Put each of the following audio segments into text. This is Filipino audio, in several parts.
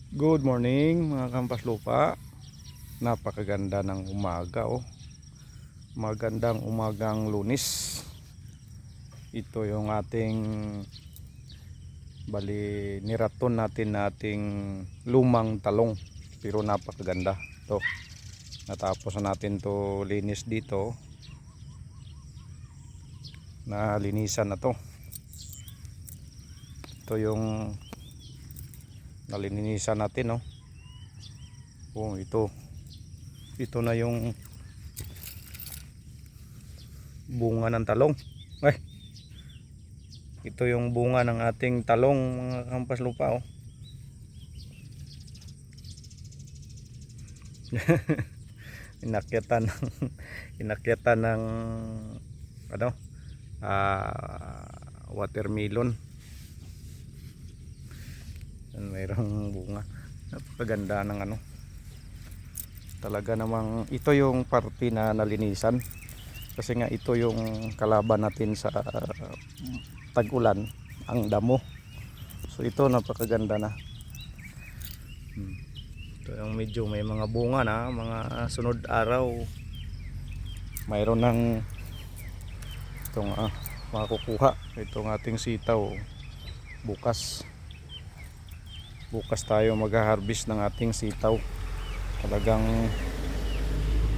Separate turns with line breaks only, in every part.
Good morning mga kampas lupa. Napakaganda ng umaga oh. Magandang umagang Lunes. Ito yung ating niraton nating lumang talong. Pero napakaganda to. Natapos na natin to linis dito. Nalinisan na to. Ito yung nalinisan natin oh. Oh, ito na yung bunga ng talong. Ito yung bunga ng ating talong mga kampas lupa oh. inakyatan ng inakyatan ng ano watermelon. Mayroong bunga. Napakaganda ng ano. Talaga namang ito yung parte na nalinisan. Kasi nga ito yung kalaban natin sa tag-ulan, ang damo. So ito napakaganda na. Ito yung medyo may mga bunga na, mga sunod araw. Mayroon ng itong makukuha itong ating sitaw bukas. Bukas tayo mag-harvest ng ating sitaw. Talagang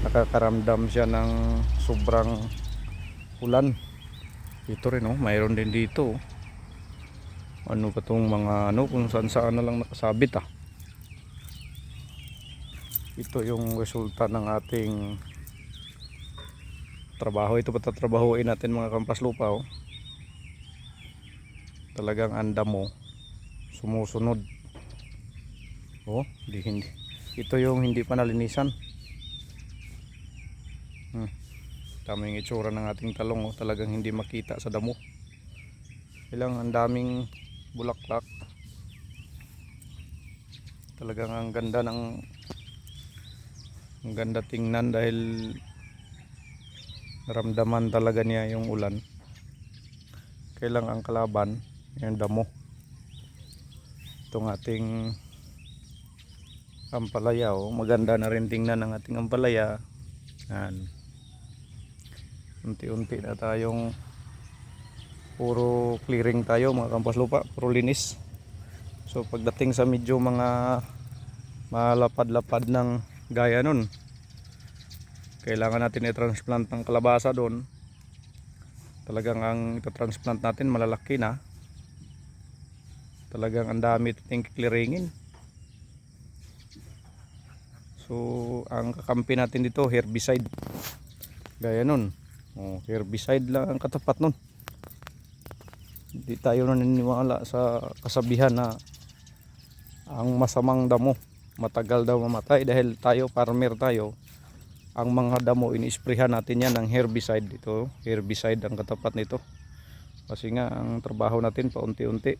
nakakaramdam siya ng sobrang ulan. Ito rin oh, mayroon din dito. Ano pa tong mga ano, kung saan na lang nakasabit ah. Ito yung resulta ng ating trabaho. Ito patatrabahuin natin mga kampas lupa oh. Talagang anda mo sumusunod. Oh, hindi. Ito yung hindi pa nalinisan. Daming itsura ng ating talong oh. Talagang hindi makita sa damo. Ang daming bulaklak. Talagang ang ganda tingnan dahil naramdaman talaga niya yung ulan. Kailang ang kalaban yung damo. Itong ating ampalaya oh. Maganda na rin tingnan ng ating ampalaya. Yan. Unti-unti na tayong puro clearing tayo mga kampas lupa, puro linis. So pagdating sa medyo mga malapad-lapad ng gaya nun, kailangan natin i-transplant ng kalabasa doon. Talagang ang ito-transplant natin malalaki na. Talagang ang dami nating clearingin. So ang kakampi natin dito herbicide. Gaya nun. Oh, herbicide lang ang katapat nun. Hindi tayo naniniwala sa kasabihan na ang masamang damo matagal daw mamatay. Dahil tayo farmer tayo, ang mga damo ini-sprayhan natin yan ng herbicide. Ito herbicide ang katapat nito. Kasi nga ang trabaho natin paunti-unti.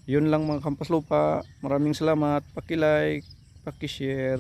Yun lang mga kampas lupa. Maraming salamat. Paki-like, paki-share.